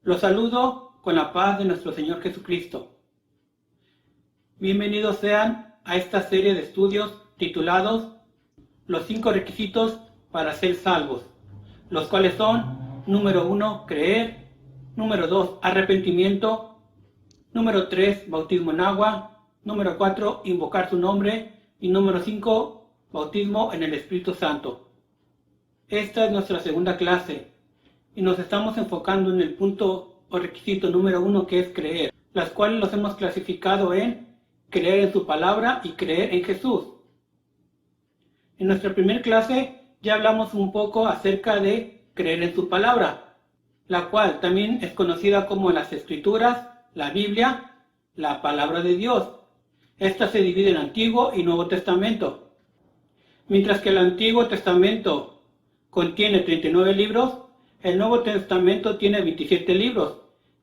Los saludo con la paz de nuestro Señor Jesucristo. Bienvenidos sean a esta serie de estudios titulados Los 5 requisitos para ser salvos, los cuales son: número 1, creer; número 2, arrepentimiento; número 3, bautismo en agua; número 4, invocar su nombre; y número 5, bautismo en el Espíritu Santo. Esta es nuestra segunda clase y nos estamos enfocando en el punto o requisito número 1, que es creer, las cuales los hemos clasificado en creer en su palabra y creer en Jesús. En nuestra primera clase ya hablamos un poco acerca de creer en su palabra, la cual también es conocida como las Escrituras, la Biblia, la palabra de Dios. Esta se divide en Antiguo y Nuevo Testamento. Mientras que el Antiguo Testamento contiene 39 libros, el Nuevo Testamento tiene 27 libros,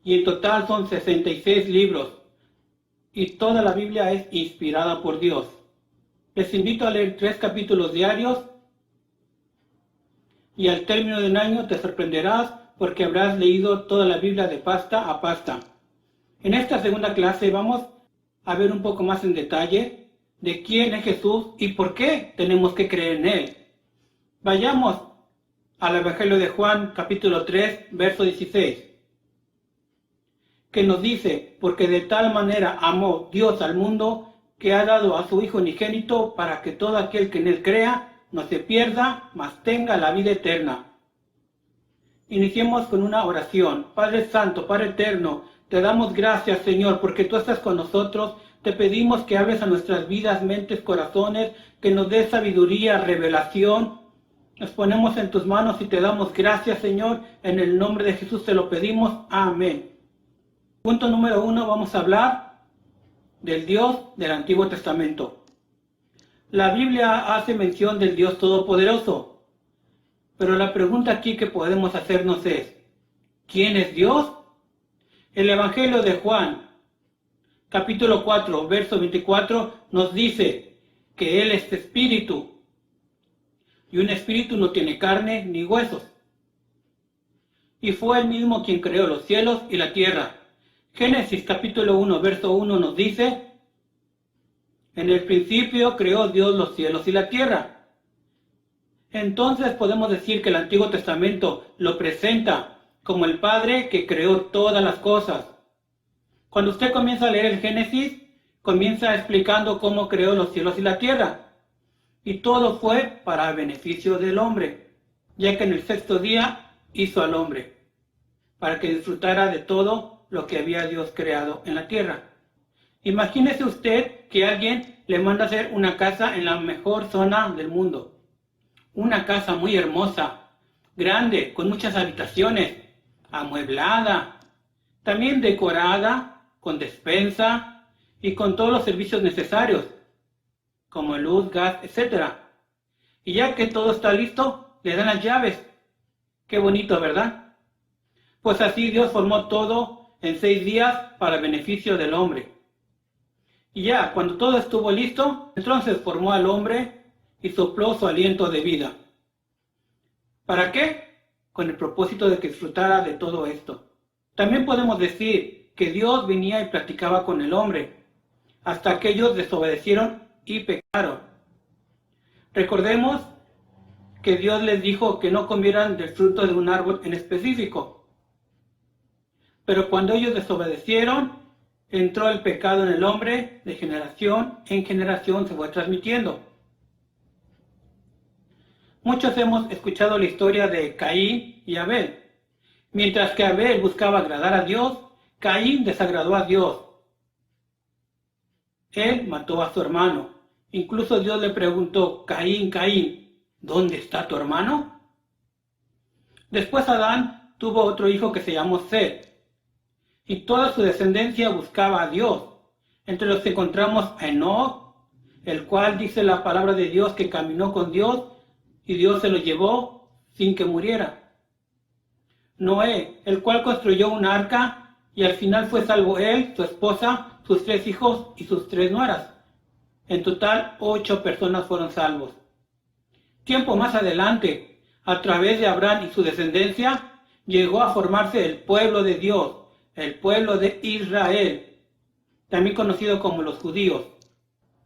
y en total son 66 libros, y toda la Biblia es inspirada por Dios. Les invito a leer 3 capítulos diarios, y al término de un año te sorprenderás porque habrás leído toda la Biblia de pasta a pasta. En esta segunda clase vamos a ver un poco más en detalle de quién es Jesús y por qué tenemos que creer en Él. Vayamos al Evangelio de Juan, capítulo 3, verso 16, que nos dice: porque de tal manera amó Dios al mundo, que ha dado a su Hijo unigénito, para que todo aquel que en Él crea no se pierda, mas tenga la vida eterna. Iniciemos con una oración. Padre Santo, Padre Eterno, te damos gracias, Señor, porque tú estás con nosotros. Te pedimos que hables a nuestras vidas, mentes, corazones, que nos des sabiduría, revelación. Nos ponemos en tus manos y te damos gracias, Señor. En el nombre de Jesús te lo pedimos. Amén. Punto número 1, vamos a hablar del Dios del Antiguo Testamento. La Biblia hace mención del Dios Todopoderoso, pero la pregunta aquí que podemos hacernos es: ¿quién es Dios? El Evangelio de Juan, capítulo 4, verso 24, nos dice que Él es espíritu, y un espíritu no tiene carne ni huesos. Y fue Él mismo quien creó los cielos y la tierra. Génesis capítulo 1, verso 1 nos dice: en el principio creó Dios los cielos y la tierra. Entonces podemos decir que el Antiguo Testamento lo presenta como el Padre que creó todas las cosas. Cuando usted comienza a leer el Génesis, comienza explicando cómo creó los cielos y la tierra. Y todo fue para el beneficio del hombre, ya que en el sexto día hizo al hombre, para que disfrutara de todo lo que había Dios creado en la tierra. Imagínese usted que alguien le manda a hacer una casa en la mejor zona del mundo. Una casa muy hermosa, grande, con muchas habitaciones, amueblada, también decorada, con despensa y con todos los servicios necesarios, como luz, gas, etc. Y ya que todo está listo, le dan las llaves. Qué bonito, ¿verdad? Pues así Dios formó todo en 6 días para el beneficio del hombre. Y ya, cuando todo estuvo listo, entonces formó al hombre y sopló su aliento de vida. ¿Para qué? Con el propósito de que disfrutara de todo esto. También podemos decir que Dios venía y platicaba con el hombre, hasta que ellos desobedecieron y pecaron. Recordemos que Dios les dijo que no comieran del fruto de un árbol en específico. Pero cuando ellos desobedecieron, entró el pecado en el hombre, de generación en generación se fue transmitiendo. Muchos hemos escuchado la historia de Caín y Abel. Mientras que Abel buscaba agradar a Dios, Caín desagradó a Dios. Él mató a su hermano. Incluso Dios le preguntó: Caín, Caín, ¿dónde está tu hermano? Después Adán tuvo otro hijo que se llamó Set, y toda su descendencia buscaba a Dios. Entre los que encontramos a Enoc, el cual dice la palabra de Dios que caminó con Dios y Dios se lo llevó sin que muriera. Noé, el cual construyó un arca y al final fue salvo él, su esposa, sus 3 hijos y sus 3 nueras. En total 8 personas fueron salvos. Tiempo más adelante, a través de Abraham y su descendencia, llegó a formarse el pueblo de Dios, el pueblo de Israel, también conocido como los judíos.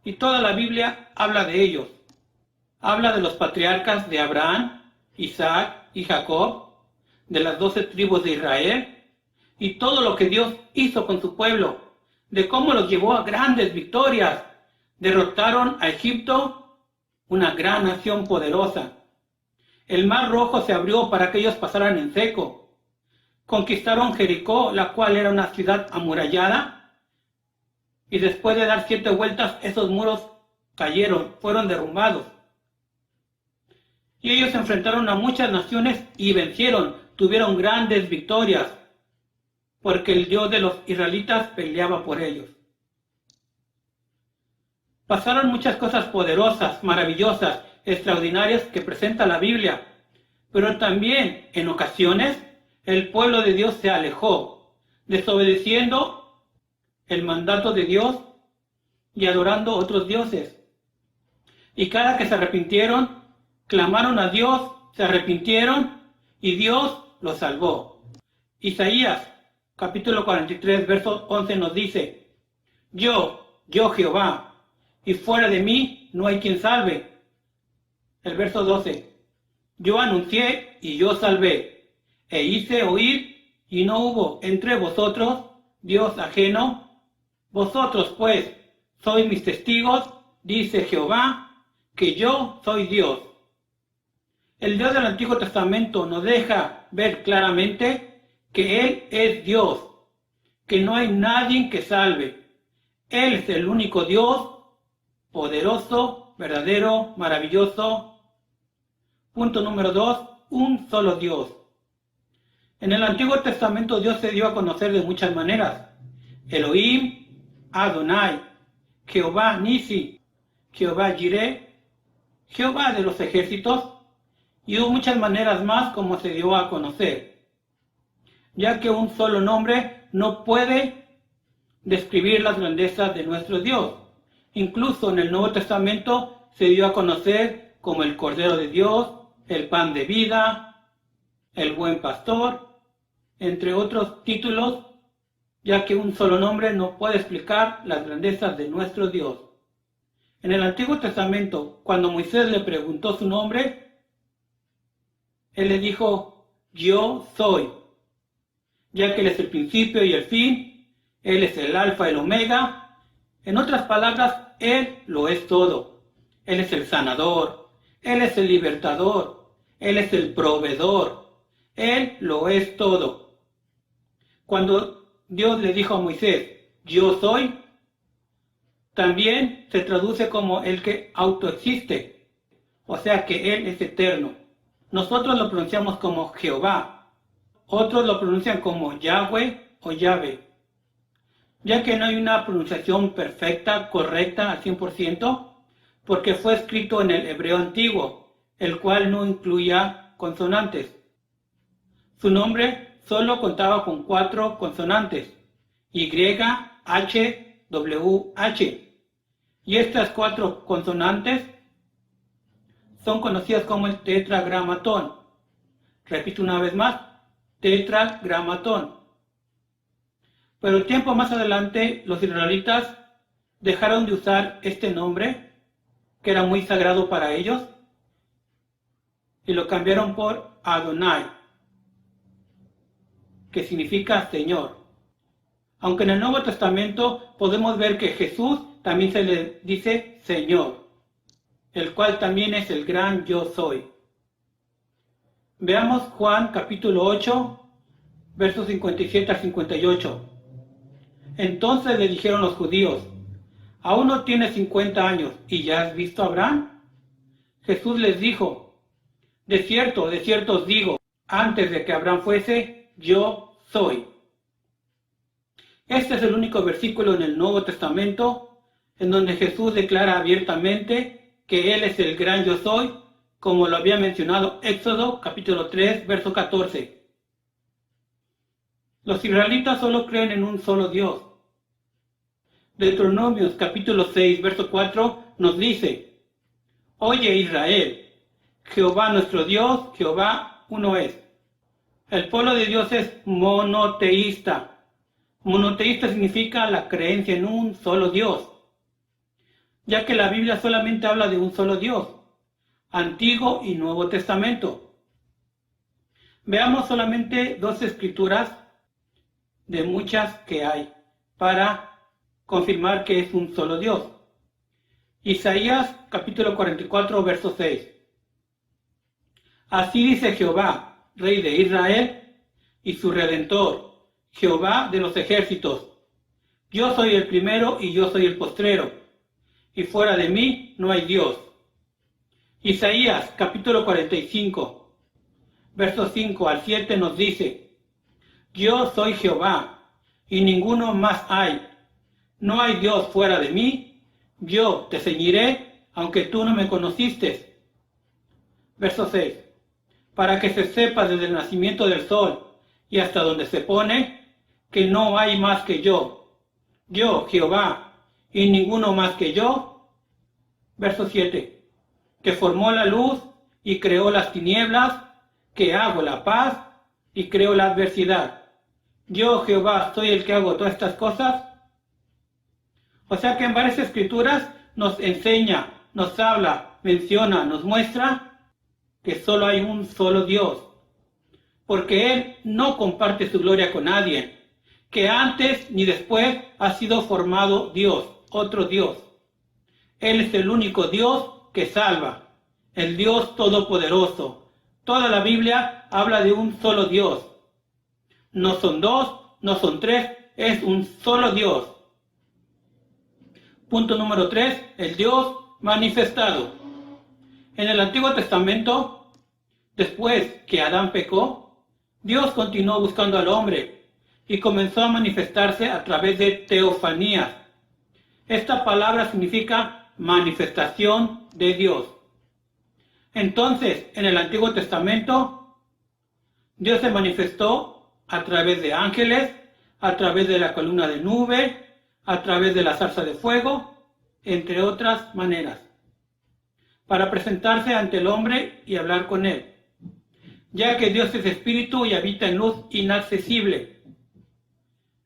Y toda la Biblia habla de ellos. Habla de los patriarcas de Abraham, Isaac y Jacob, de las 12 tribus de Israel, y todo lo que Dios hizo con su pueblo, de cómo los llevó a grandes victorias. Derrotaron a Egipto, una gran nación poderosa. El mar Rojo se abrió para que ellos pasaran en seco. Conquistaron Jericó, la cual era una ciudad amurallada, y después de dar 7 vueltas, esos muros cayeron, fueron derrumbados. Y ellos se enfrentaron a muchas naciones y vencieron, tuvieron grandes victorias, porque el Dios de los israelitas peleaba por ellos. Pasaron muchas cosas poderosas, maravillosas, extraordinarias que presenta la Biblia, pero también en ocasiones el pueblo de Dios se alejó, desobedeciendo el mandato de Dios y adorando otros dioses. Y cada que se arrepintieron, clamaron a Dios, se arrepintieron y Dios los salvó. Isaías capítulo 43, verso 11 nos dice: Yo Jehová, y fuera de mí no hay quien salve. El verso 12: Yo anuncié y yo salvé, e hice oír y no hubo entre vosotros Dios ajeno. Vosotros pues sois mis testigos, dice Jehová, que yo soy Dios. El Dios del Antiguo Testamento nos deja ver claramente que Él es Dios, que no hay nadie que salve. Él es el único Dios, poderoso, verdadero, maravilloso. Punto número 2, un solo Dios. En el Antiguo Testamento Dios se dio a conocer de muchas maneras. Elohim, Adonai, Jehová Nisi, Jehová Jireh, Jehová de los ejércitos, y hubo muchas maneras más como se dio a conocer, ya que un solo nombre no puede describir las grandezas de nuestro Dios. Incluso en el Nuevo Testamento se dio a conocer como el Cordero de Dios, el Pan de Vida, el Buen Pastor, entre otros títulos, ya que un solo nombre no puede explicar las grandezas de nuestro Dios. En el Antiguo Testamento, cuando Moisés le preguntó su nombre, él le dijo: Yo soy, ya que Él es el principio y el fin, Él es el alfa y el omega. En otras palabras, Él lo es todo. Él es el sanador, Él es el libertador, Él es el proveedor, Él lo es todo. Cuando Dios le dijo a Moisés: Yo soy, también se traduce como el que autoexiste, o sea que Él es eterno. Nosotros lo pronunciamos como Jehová, otros lo pronuncian como Yahweh o Yahvé, ya que no hay una pronunciación perfecta, correcta al 100%, porque fue escrito en el hebreo antiguo, el cual no incluía consonantes. Su nombre solo contaba con 4 consonantes: Y, H, W, H. Y estas 4 consonantes son conocidas como el tetragramatón. Repito una vez más: tetragramatón. Pero tiempo más adelante los israelitas dejaron de usar este nombre, que era muy sagrado para ellos, y lo cambiaron por Adonai, que significa Señor. Aunque en el Nuevo Testamento podemos ver que Jesús también se le dice Señor, el cual también es el gran yo soy. Veamos Juan capítulo 8, versos 57 al 58. Entonces le dijeron los judíos: ¿Aún no tienes 50 años y ya has visto a Abraham? Jesús les dijo: de cierto os digo, antes de que Abraham fuese, yo soy. Este es el único versículo en el Nuevo Testamento en donde Jesús declara abiertamente que Él es el gran yo soy, como lo había mencionado Éxodo capítulo 3, verso 14. Los israelitas solo creen en un solo Dios. Deuteronomios capítulo 6, verso 4 nos dice: Oye Israel, Jehová nuestro Dios, Jehová uno es. El pueblo de Dios es monoteísta. Monoteísta significa la creencia en un solo Dios, ya que la Biblia solamente habla de un solo Dios, Antiguo y Nuevo Testamento. Veamos solamente dos escrituras de muchas que hay para confirmar que es un solo Dios. Isaías capítulo 44, verso 6. Así dice Jehová, Rey de Israel y su Redentor, Jehová de los ejércitos. Yo soy el primero y yo soy el postrero, y fuera de mí no hay Dios. Isaías capítulo 45, versos 5 al 7 nos dice, yo soy Jehová, y ninguno más hay. No hay Dios fuera de mí, yo te ceñiré, aunque tú no me conociste. Verso 6. Para que se sepa desde el nacimiento del sol y hasta donde se pone, que no hay más que yo, Jehová, y ninguno más que yo. Verso 7. Que formó la luz y creó las tinieblas, que hago la paz y creo la adversidad. Yo, Jehová, soy el que hago todas estas cosas. O sea que en varias escrituras nos enseña, nos habla, menciona, nos muestra que solo hay un solo Dios, porque Él no comparte su gloria con nadie, que antes ni después ha sido formado Dios, otro Dios. Él es el único Dios que salva, el Dios todopoderoso. Toda la Biblia habla de un solo Dios. No son dos, no son tres, es un solo Dios. Punto número 3, el Dios manifestado. En el Antiguo Testamento, después que Adán pecó, Dios continuó buscando al hombre y comenzó a manifestarse a través de teofanías. Esta palabra significa manifestación de Dios. Entonces, en el Antiguo Testamento, Dios se manifestó a través de ángeles, a través de la columna de nube, a través de la zarza de fuego, entre otras maneras, para presentarse ante el hombre y hablar con él, ya que Dios es espíritu y habita en luz inaccesible.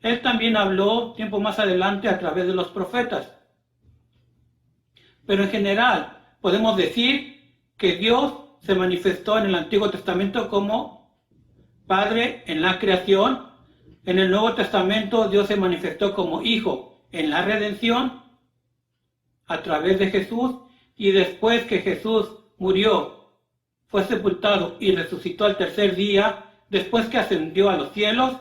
Él también habló tiempo más adelante a través de los profetas. Pero en general podemos decir que Dios se manifestó en el Antiguo Testamento como Padre en la creación. En el Nuevo Testamento Dios se manifestó como Hijo en la redención a través de Jesús, y después que Jesús murió, fue sepultado y resucitó al tercer día, después que ascendió a los cielos,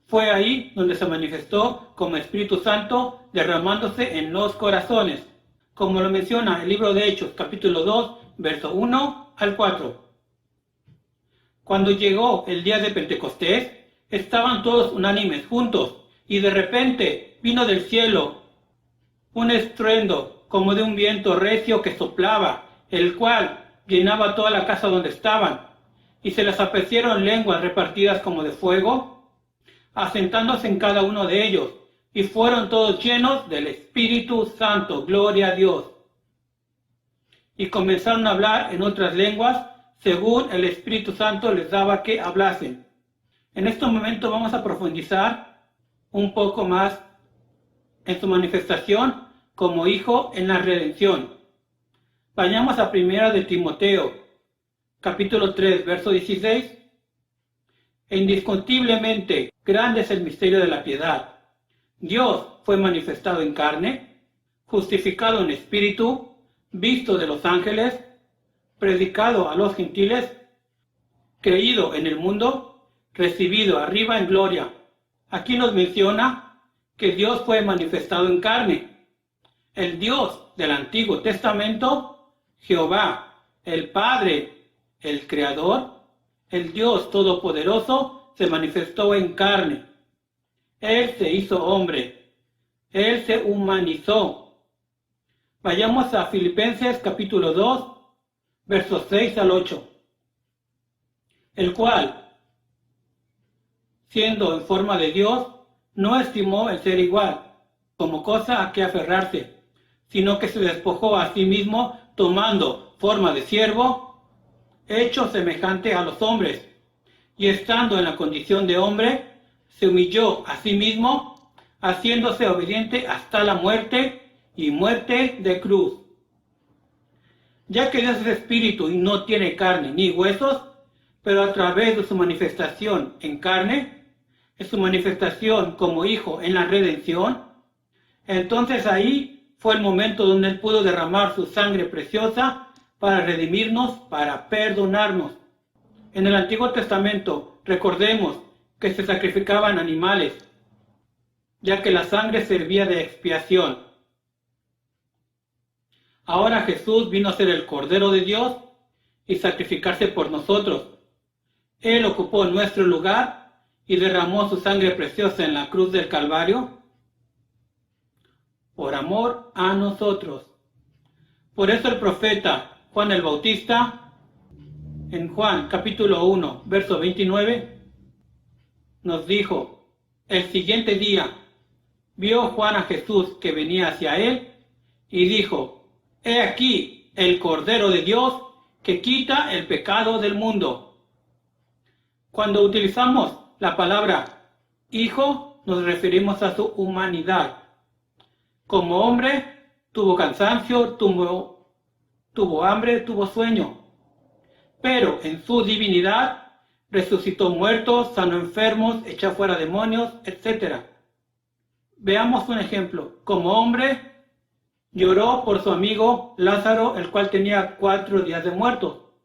fue ahí donde se manifestó como Espíritu Santo derramándose en los corazones, como lo menciona el libro de Hechos, capítulo 2, verso 1 al 4. Cuando llegó el día de Pentecostés, estaban todos unánimes juntos, y de repente vino del cielo un estruendo como de un viento recio que soplaba, el cual llenaba toda la casa donde estaban, y se les aparecieron lenguas repartidas como de fuego, asentándose en cada uno de ellos, y fueron todos llenos del Espíritu Santo, gloria a Dios. Y comenzaron a hablar en otras lenguas, según el Espíritu Santo les daba que hablasen. En este momento vamos a profundizar un poco más en su manifestación como Hijo en la redención. Vayamos a 1 de Timoteo, capítulo 3, verso 16. E indiscutiblemente grande es el misterio de la piedad. Dios fue manifestado en carne, justificado en espíritu, visto de los ángeles, predicado a los gentiles, creído en el mundo, recibido arriba en gloria. Aquí nos menciona que Dios fue manifestado en carne. El Dios del Antiguo Testamento, Jehová, el Padre, el Creador, el Dios Todopoderoso, se manifestó en carne. Él se hizo hombre. Él se humanizó. Vayamos a Filipenses capítulo 2, versos 6 al 8. El cual, siendo en forma de Dios, no estimó el ser igual como cosa a que aferrarse, sino que se despojó a sí mismo, tomando forma de siervo, hecho semejante a los hombres, y estando en la condición de hombre, se humilló a sí mismo, haciéndose obediente hasta la muerte y muerte de cruz. Ya que Dios es espíritu y no tiene carne ni huesos, pero a través de su manifestación en carne, en su manifestación como hijo en la redención, entonces ahí fue el momento donde Él pudo derramar su sangre preciosa para redimirnos, para perdonarnos. En el Antiguo Testamento, recordemos que se sacrificaban animales, ya que la sangre servía de expiación. Ahora Jesús vino a ser el Cordero de Dios y sacrificarse por nosotros. Él ocupó nuestro lugar y derramó su sangre preciosa en la cruz del Calvario por amor a nosotros. Por eso el profeta Juan el Bautista, en Juan capítulo 1, verso 29, nos dijo: el siguiente día vio Juan a Jesús que venía hacia él y dijo: he aquí el Cordero de Dios que quita el pecado del mundo. Cuando utilizamos la palabra hijo, nos referimos a su humanidad. Como hombre, tuvo cansancio, tuvo hambre, tuvo sueño. Pero en su divinidad, resucitó muertos, sanó enfermos, echó fuera demonios, etc. Veamos un ejemplo. Como hombre, lloró por su amigo Lázaro, el cual tenía 4 días de muerto.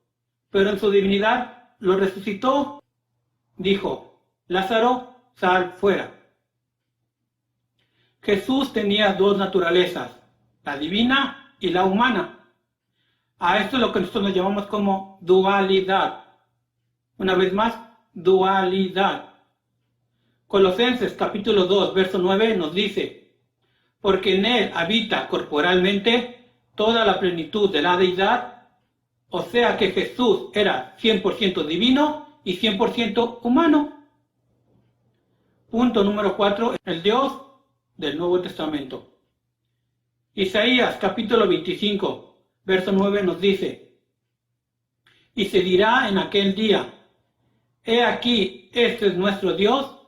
Pero en su divinidad lo resucitó. Dijo: Lázaro, sal fuera. Jesús tenía 2 naturalezas, la divina y la humana. A esto es lo que nosotros nos llamamos como dualidad. Una vez más, dualidad. Colosenses capítulo 2, verso 9 nos dice: porque en él habita corporalmente toda la plenitud de la deidad, o sea que Jesús era 100% divino y 100% humano. Punto número 4, el Dios del Nuevo Testamento. Isaías capítulo 25, verso 9 nos dice: y se dirá en aquel día: he aquí, este es nuestro Dios,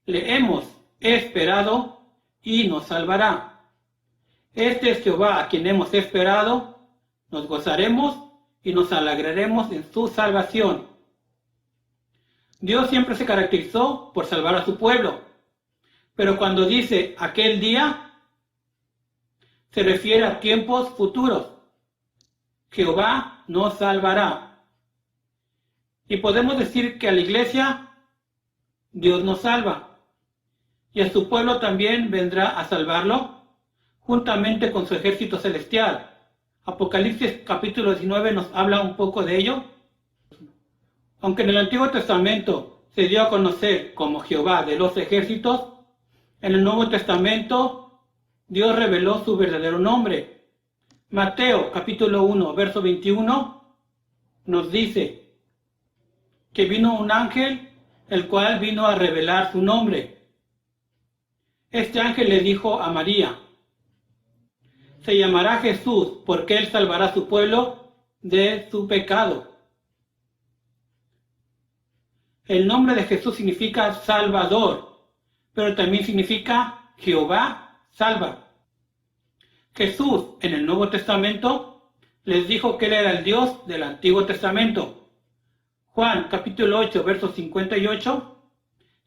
le hemos esperado y nos salvará. Este es Jehová a quien hemos esperado, nos gozaremos y nos alegraremos en su salvación. Dios siempre se caracterizó por salvar a su pueblo, pero cuando dice aquel día, se refiere a tiempos futuros. Jehová nos salvará. Y podemos decir que a la iglesia, Dios nos salva. Y a su pueblo también vendrá a salvarlo, juntamente con su ejército celestial. Apocalipsis capítulo 19 nos habla un poco de ello. Aunque en el Antiguo Testamento se dio a conocer como Jehová de los ejércitos, en el Nuevo Testamento Dios reveló su verdadero nombre. Mateo capítulo 1, verso 21 nos dice que vino un ángel, el cual vino a revelar su nombre. Este ángel le dijo a María: se llamará Jesús, porque él salvará a su pueblo de su pecado. El nombre de Jesús significa Salvador, pero también significa Jehová salva. Jesús en el Nuevo Testamento les dijo que él era el Dios del Antiguo Testamento. Juan capítulo 8, verso 58,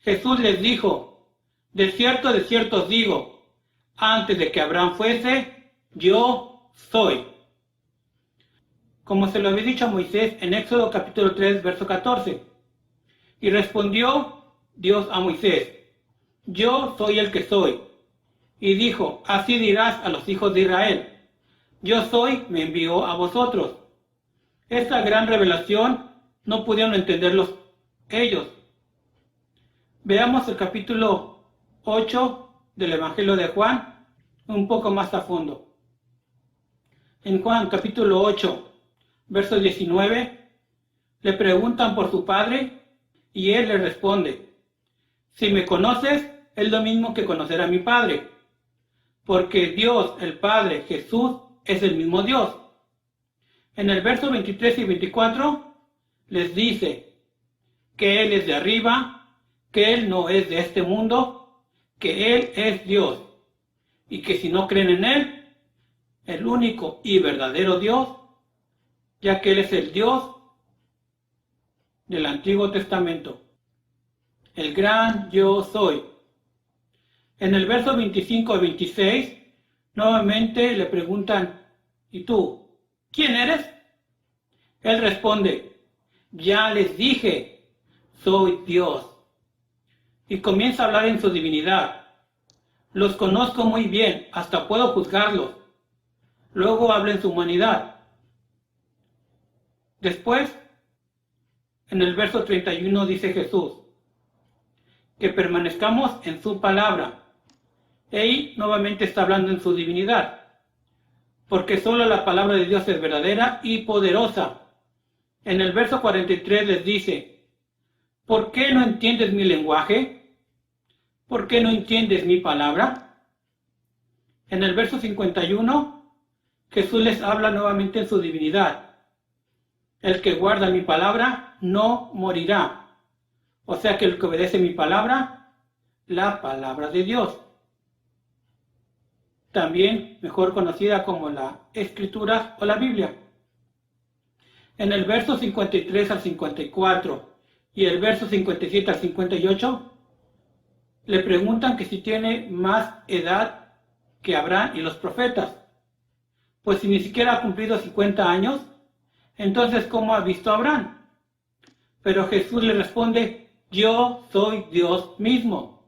Jesús les dijo: de cierto os digo, antes de que Abraham fuese, yo soy. Como se lo había dicho a Moisés en Éxodo capítulo 3, verso 14. Y respondió Dios a Moisés: yo soy el que soy. Y dijo: así dirás a los hijos de Israel: yo soy, me envió a vosotros. Esta gran revelación no pudieron entenderlos ellos. Veamos el capítulo 8 del Evangelio de Juan un poco más a fondo. En Juan capítulo 8, verso 19, le preguntan por su padre y él le responde: si me conoces, es lo mismo que conocer a mi padre, porque Dios, el Padre, Jesús, es el mismo Dios. En el verso 23 y 24 les dice: que Él es de arriba, que Él no es de este mundo, que Él es Dios, y que si no creen en Él, el único y verdadero Dios, ya que Él es el Dios del Antiguo Testamento, el gran yo soy. En el verso 25 al 26, nuevamente le preguntan, ¿y tú, quién eres? Él responde, ya les dije, soy Dios. Y comienza a hablar en su divinidad. Los conozco muy bien, hasta puedo juzgarlos. Luego habla en su humanidad. Después, en el verso 31 dice Jesús, que permanezcamos en su palabra. Él nuevamente está hablando en su divinidad, porque solo la palabra de Dios es verdadera y poderosa. En el verso 43 les dice, ¿por qué no entiendes mi lenguaje? ¿Por qué no entiendes mi palabra? En el verso 51, Jesús les habla nuevamente en su divinidad. El que guarda mi palabra no morirá. O sea que el que obedece mi palabra, la palabra de Dios, también mejor conocida como la Escritura o la Biblia. En el verso 53 al 54 y el verso 57 al 58, le preguntan que si tiene más edad que Abraham y los profetas. Pues si ni siquiera ha cumplido 50 años, entonces ¿cómo ha visto a Abraham? Pero Jesús le responde, yo soy Dios mismo.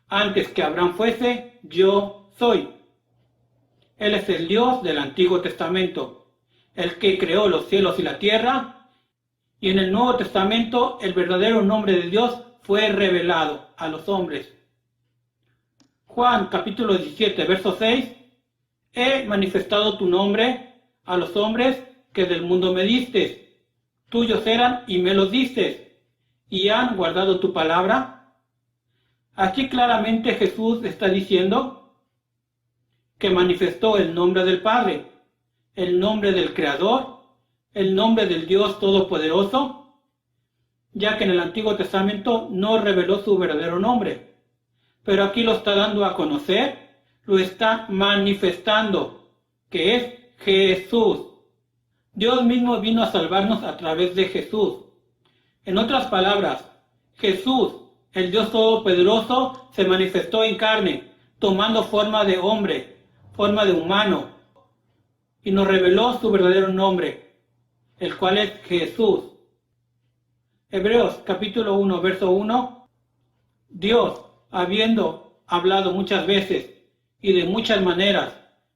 Antes que Abraham fuese, yo soy. Él es el Dios del Antiguo Testamento, el que creó los cielos y la tierra, y en el Nuevo Testamento el verdadero nombre de Dios fue revelado a los hombres. Juan capítulo 17, verso 6, he manifestado tu nombre a los hombres que del mundo me diste. Tuyos eran y me los diste, y han guardado tu palabra. Aquí claramente Jesús está diciendo que manifestó el nombre del Padre, el nombre del Creador, el nombre del Dios Todopoderoso, ya que en el Antiguo Testamento no reveló su verdadero nombre, pero aquí lo está dando a conocer, lo está manifestando, que es Jesús. Dios mismo vino a salvarnos a través de Jesús. En otras palabras, Jesús, el Dios Todopoderoso, se manifestó en carne, tomando forma de hombre, forma de humano, y nos reveló su verdadero nombre, el cual es Jesús. Hebreos capítulo 1, verso 1, Dios, habiendo hablado muchas veces y de muchas maneras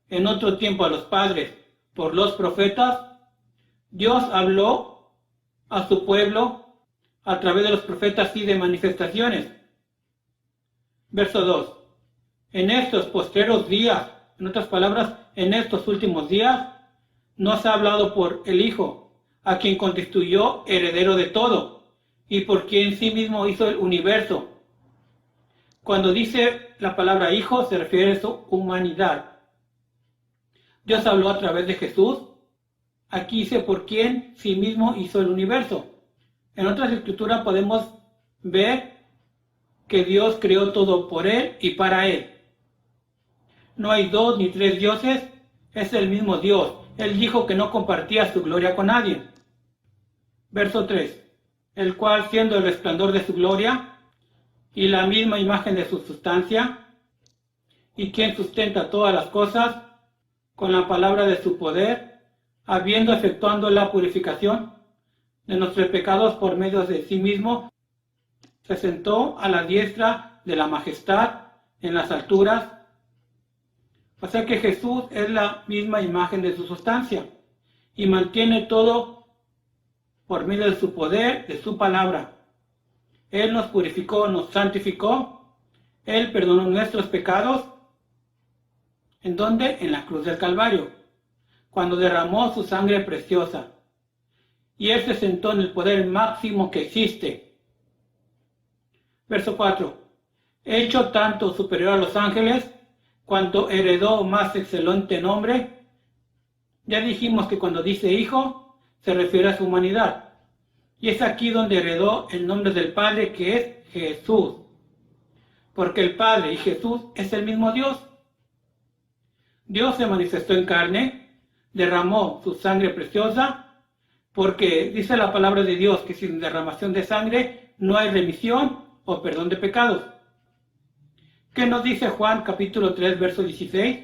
en otro tiempo a los padres por los profetas, Dios habló a su pueblo a través de los profetas y de manifestaciones. Verso 2. En estos postreros días, en otras palabras, en estos últimos días, nos ha hablado por el Hijo, a quien constituyó heredero de todo, y por quien sí mismo hizo el universo. Cuando dice la palabra Hijo, se refiere a su humanidad. Dios habló a través de Jesús. Aquí dice por quien sí mismo hizo el universo. En otras escrituras podemos ver que Dios creó todo por Él y para Él. No hay dos ni tres dioses, es el mismo Dios. Él dijo que no compartía su gloria con nadie. Verso 3. El cual, siendo el resplandor de su gloria y la misma imagen de su sustancia, y quien sustenta todas las cosas con la palabra de su poder, habiendo efectuado la purificación de nuestros pecados por medio de sí mismo, se sentó a la diestra de la majestad en las alturas. O sea que Jesús es la misma imagen de su sustancia y mantiene todo por medio de su poder, de su palabra. Él nos purificó, nos santificó, Él perdonó nuestros pecados. ¿En dónde? En la cruz del Calvario, cuando derramó su sangre preciosa. Y Él se sentó en el poder máximo que existe. Verso 4. Hecho tanto superior a los ángeles, cuanto heredó más excelente nombre. Ya dijimos que cuando dice hijo, se refiere a su humanidad. Y es aquí donde heredó el nombre del Padre, que es Jesús. Porque el Padre y Jesús es el mismo Dios. Dios se manifestó en carne, derramó su sangre preciosa, porque dice la palabra de Dios que sin derramación de sangre no hay remisión o perdón de pecados. ¿Qué nos dice Juan capítulo 3, verso 16?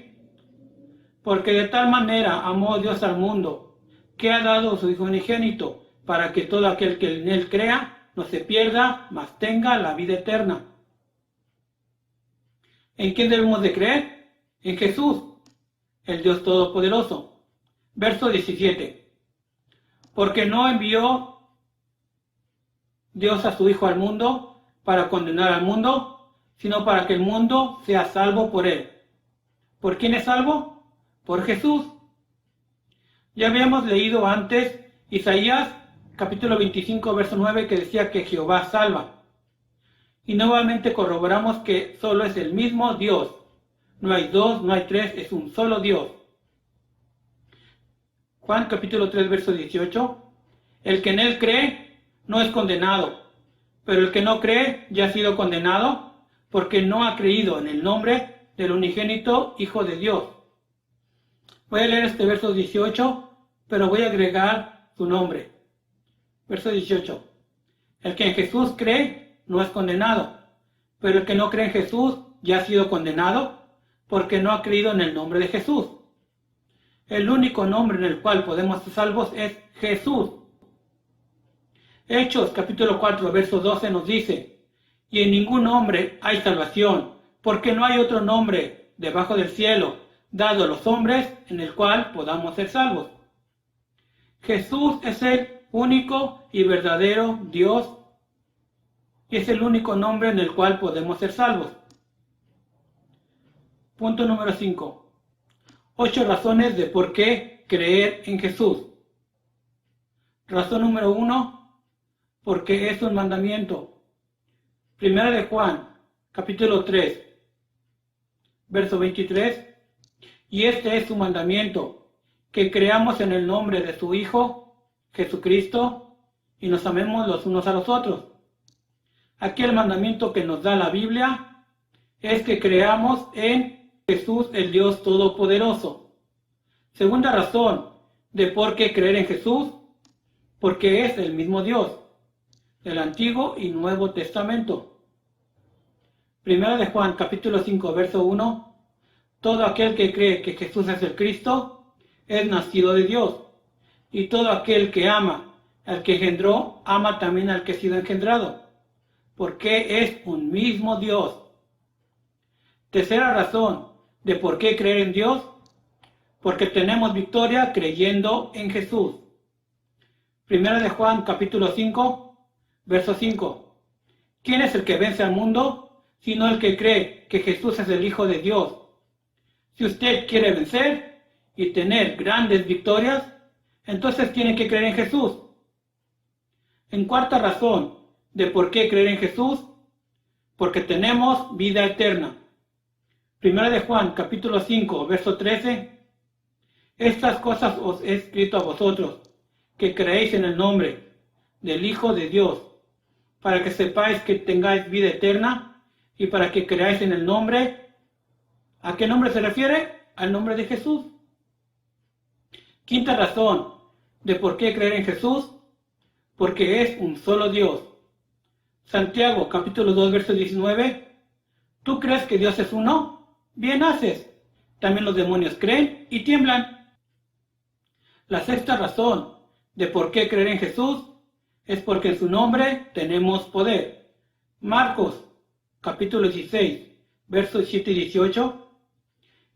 Porque de tal manera amó Dios al mundo, que ha dado su Hijo unigénito, para que todo aquel que en él crea no se pierda, mas tenga la vida eterna. ¿En quién debemos de creer? En Jesús, el Dios Todopoderoso. Verso 17. Porque no envió Dios a su Hijo al mundo para condenar al mundo, sino para que el mundo sea salvo por él. ¿Por quién es salvo? Por Jesús. Ya habíamos leído antes Isaías capítulo 25, verso 9, que decía que Jehová salva. Y nuevamente corroboramos que solo es el mismo Dios. No hay dos, no hay tres, es un solo Dios. Juan capítulo 3, verso 18. El que en él cree no es condenado, pero el que no cree ya ha sido condenado porque no ha creído en el nombre del unigénito Hijo de Dios. Voy a leer este verso 18, pero voy a agregar su nombre. Verso 18. El que en Jesús cree no es condenado, pero el que no cree en Jesús ya ha sido condenado porque no ha creído en el nombre de Jesús. El único nombre en el cual podemos ser salvos es Jesús. Hechos capítulo 4, verso 12 nos dice: y en ningún nombre hay salvación, porque no hay otro nombre debajo del cielo dado a los hombres en el cual podamos ser salvos. Jesús es el único y verdadero Dios y es el único nombre en el cual podemos ser salvos. Punto número 5. 8 razones de por qué creer en Jesús. Razón número 1, porque es un mandamiento. Primera de Juan, capítulo 3, verso 23. Y este es su mandamiento, que creamos en el nombre de su Hijo, Jesucristo, y nos amemos los unos a los otros. Aquí el mandamiento que nos da la Biblia es que creamos en Jesús, el Dios Todopoderoso. Segunda razón de por qué creer en Jesús, porque es el mismo Dios, del Antiguo y Nuevo Testamento. Primera de Juan, capítulo 5, verso 1. Todo aquel que cree que Jesús es el Cristo es nacido de Dios, y todo aquel que ama al que engendró, ama también al que ha sido engendrado, porque es un mismo Dios. Tercera razón de por qué creer en Dios, porque tenemos victoria creyendo en Jesús. Primera de Juan, capítulo 5, verso 5. ¿Quién es el que vence al mundo, sino el que cree que Jesús es el Hijo de Dios? Si usted quiere vencer y tener grandes victorias, entonces tiene que creer en Jesús. En cuarta razón de por qué creer en Jesús, porque tenemos vida eterna. Primera de Juan, capítulo 5, verso 13. Estas cosas os he escrito a vosotros, que creéis en el nombre del Hijo de Dios, para que sepáis que tengáis vida eterna y para que creáis en el nombre. ¿A qué nombre se refiere? Al nombre de Jesús. Quinta razón de por qué creer en Jesús, porque es un solo Dios. Santiago capítulo 2, verso 19. ¿Tú crees que Dios es uno? Bien haces. También los demonios creen y tiemblan. La sexta razón de por qué creer en Jesús es porque en su nombre tenemos poder. Marcos capítulo 16, versos 7 y 18.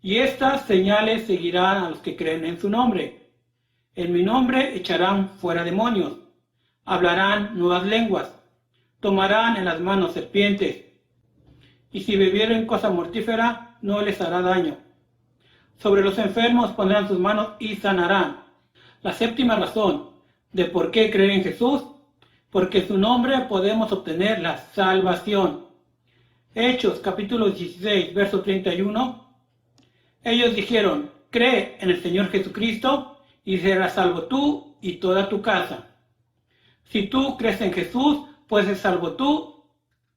Y estas señales seguirán a los que creen en su nombre. En mi nombre echarán fuera demonios, hablarán nuevas lenguas, tomarán en las manos serpientes, y si bebieren cosa mortífera no les hará daño. Sobre los enfermos pondrán sus manos y sanarán. La séptima razón de por qué creer en Jesús, porque en su nombre podemos obtener la salvación. Hechos capítulo 16, verso 31. Ellos dijeron: cree en el Señor Jesucristo y serás salvo tú y toda tu casa. Si tú crees en Jesús, pues es salvo tú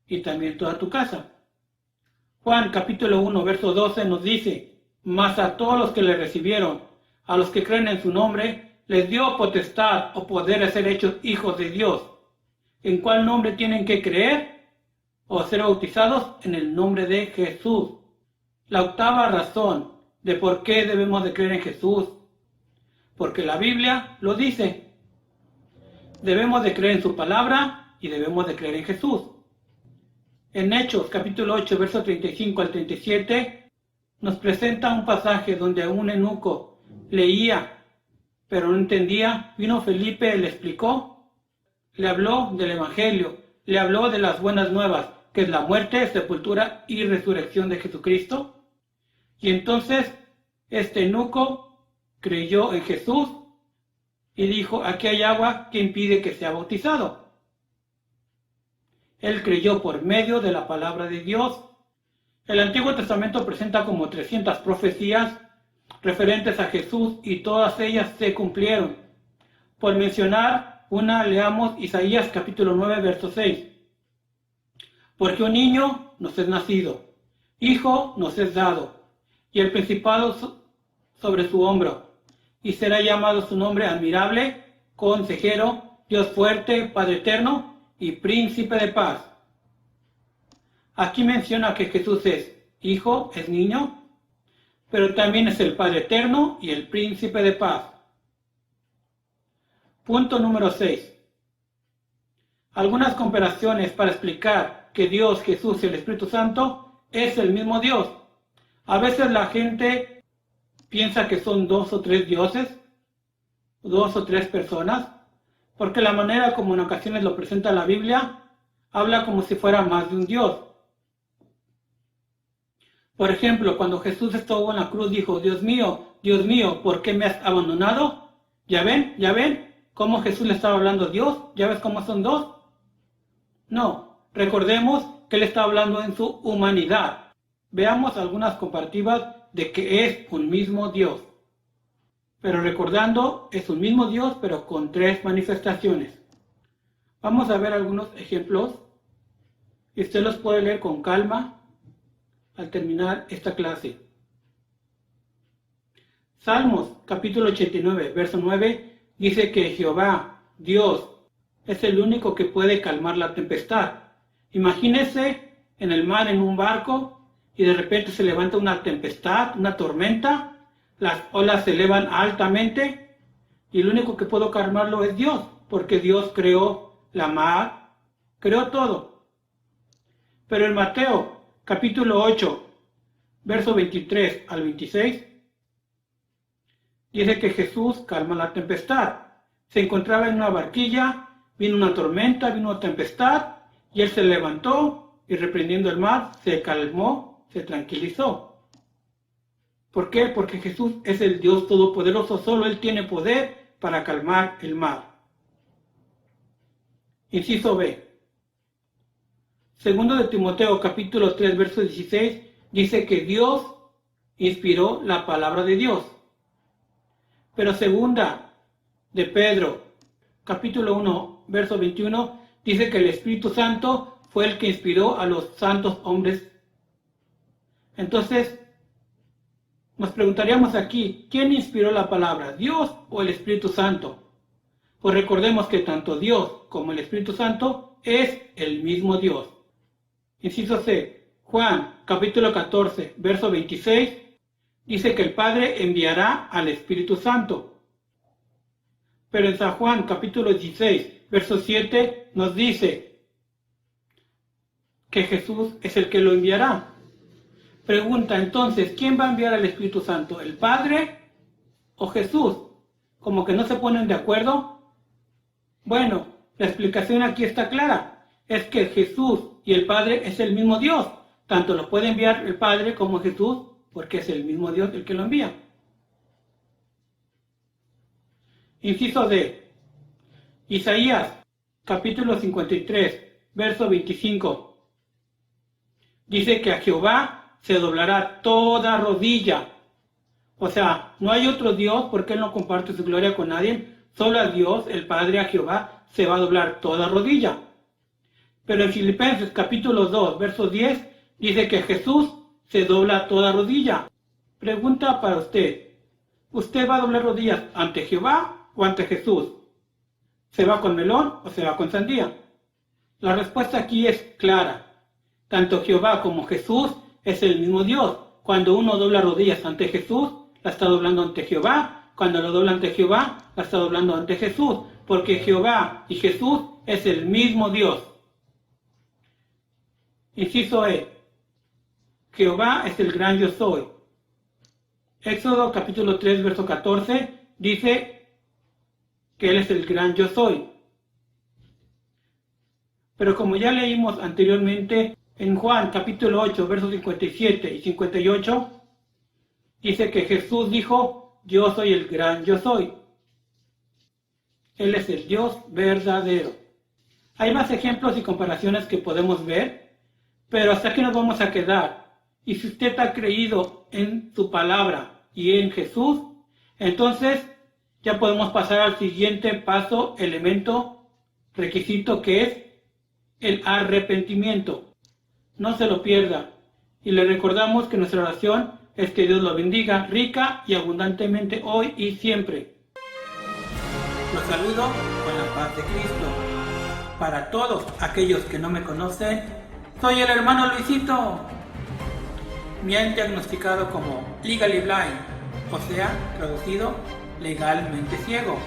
y también toda tu casa. Juan capítulo 1, verso 12 nos dice, mas a todos los que le recibieron, a los que creen en su nombre, les dio potestad o poder de ser hechos hijos de Dios. ¿En cuál nombre tienen que creer? O ser bautizados en el nombre de Jesús. La octava razón de por qué debemos de creer en Jesús. Porque la Biblia lo dice. Debemos de creer en su palabra y debemos de creer en Jesús. En Hechos capítulo 8, verso 35 al 37, nos presenta un pasaje donde un eunuco leía, pero no entendía. Vino Felipe, le explicó, le habló del Evangelio, le habló de las buenas nuevas, que es la muerte, sepultura y resurrección de Jesucristo. Y entonces este eunuco creyó en Jesús y dijo, aquí hay agua que impide que sea bautizado. Él creyó por medio de la palabra de Dios. El Antiguo Testamento presenta como 300 profecías referentes a Jesús y todas ellas se cumplieron. Por mencionar una, leamos Isaías capítulo 9, verso 6. Porque un niño nos es nacido, hijo nos es dado, y el principado sobre su hombro, y será llamado su nombre admirable, consejero, Dios fuerte, Padre eterno, y príncipe de paz. Aquí menciona que Jesús es hijo, es niño, pero también es el Padre eterno y el príncipe de paz. Punto número 6. Algunas comparaciones para explicar que Dios, Jesús y el Espíritu Santo es el mismo Dios. A veces la gente piensa que son 2 o 3 dioses, 2 o 3 personas, porque la manera como en ocasiones lo presenta la Biblia, habla como si fuera más de un Dios. Por ejemplo, cuando Jesús estuvo en la cruz, dijo, Dios mío, ¿por qué me has abandonado? ¿Ya ven cómo Jesús le estaba hablando a Dios? ¿Ya ves cómo son 2? No, recordemos que él está hablando en su humanidad. Veamos algunas comparativas de que es un mismo Dios. Pero recordando, es un mismo Dios, pero con 3 manifestaciones. Vamos a ver algunos ejemplos. Y usted los puede leer con calma al terminar esta clase. Salmos, capítulo 89, verso 9, dice que Jehová, Dios, es el único que puede calmar la tempestad. Imagínese en el mar, en un barco, y de repente se levanta una tempestad, una tormenta, las olas se elevan altamente, y el único que puede calmarlo es Dios, porque Dios creó la mar, creó todo. Pero en Mateo, capítulo 8, verso 23 al 26, dice que Jesús calma la tempestad. Se encontraba en una barquilla, vino una tormenta, vino una tempestad, y él se levantó y reprendiendo el mar, se calmó, se tranquilizó. ¿Por qué? Porque Jesús es el Dios todopoderoso, solo Él tiene poder para calmar el mar. Inciso B. Segundo de Timoteo, capítulo 3, verso 16, dice que Dios inspiró la palabra de Dios. Pero segunda de Pedro, capítulo 1, verso 21, dice que el Espíritu Santo fue el que inspiró a los santos hombres. Entonces, nos preguntaríamos aquí, ¿quién inspiró la palabra? ¿Dios o el Espíritu Santo? Pues recordemos que tanto Dios como el Espíritu Santo es el mismo Dios. Inciso C. Juan, capítulo 14, verso 26, dice que el Padre enviará al Espíritu Santo. Pero en San Juan, capítulo 16, verso 7, nos dice que Jesús es el que lo enviará. Pregunta entonces, ¿quién va a enviar al Espíritu Santo? ¿El Padre o Jesús? Como que no se ponen de acuerdo. Bueno, la explicación aquí está clara. Es que Jesús y el Padre es el mismo Dios. Tanto lo puede enviar el Padre como Jesús, porque es el mismo Dios el que lo envía. Inciso D. Isaías, capítulo 53, verso 25. Dice que a Jehová se doblará toda rodilla. O sea, no hay otro Dios porque Él no comparte su gloria con nadie. Solo a Dios, el Padre, a Jehová, se va a doblar toda rodilla. Pero en Filipenses capítulo 2, verso 10, dice que Jesús se dobla toda rodilla. Pregunta para usted, ¿usted va a doblar rodillas ante Jehová o ante Jesús? ¿Se va con melón o se va con sandía? La respuesta aquí es clara. Tanto Jehová como Jesús es el mismo Dios. Cuando uno dobla rodillas ante Jesús, la está doblando ante Jehová. Cuando lo dobla ante Jehová, la está doblando ante Jesús. Porque Jehová y Jesús es el mismo Dios. Inciso E. Jehová es el gran yo soy. Éxodo capítulo 3, verso 14 dice que Él es el gran yo soy. Pero como ya leímos anteriormente, en Juan capítulo 8, versos 57 y 58, dice que Jesús dijo, yo soy el gran yo soy. Él es el Dios verdadero. Hay más ejemplos y comparaciones que podemos ver, pero hasta aquí nos vamos a quedar. Y si usted ha creído en su palabra y en Jesús, entonces ya podemos pasar al siguiente paso, elemento, requisito, que es el arrepentimiento. No se lo pierda. Y le recordamos que nuestra oración es que Dios lo bendiga rica y abundantemente hoy y siempre. Los saludo con la paz de Cristo. Para todos aquellos que no me conocen, soy el hermano Luisito. Me han diagnosticado como legally blind, o sea, traducido, legalmente ciego.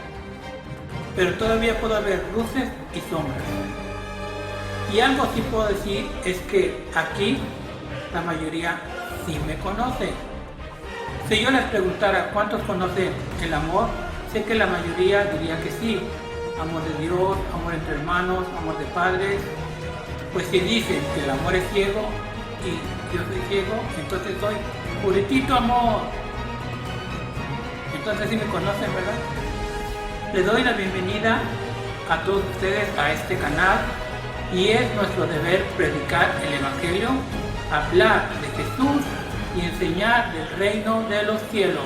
Pero todavía puedo ver luces y sombras. Y algo sí puedo decir es que aquí la mayoría sí me conoce. Si yo les preguntara cuántos conocen el amor, sé que la mayoría diría que sí. Amor de Dios, amor entre hermanos, amor de padres. Pues si dicen que el amor es ciego y yo soy ciego, entonces soy puritito amor. Entonces sí me conocen, ¿verdad? Les doy la bienvenida a todos ustedes a este canal y es nuestro deber predicar el Evangelio, hablar de Jesús y enseñar del reino de los cielos.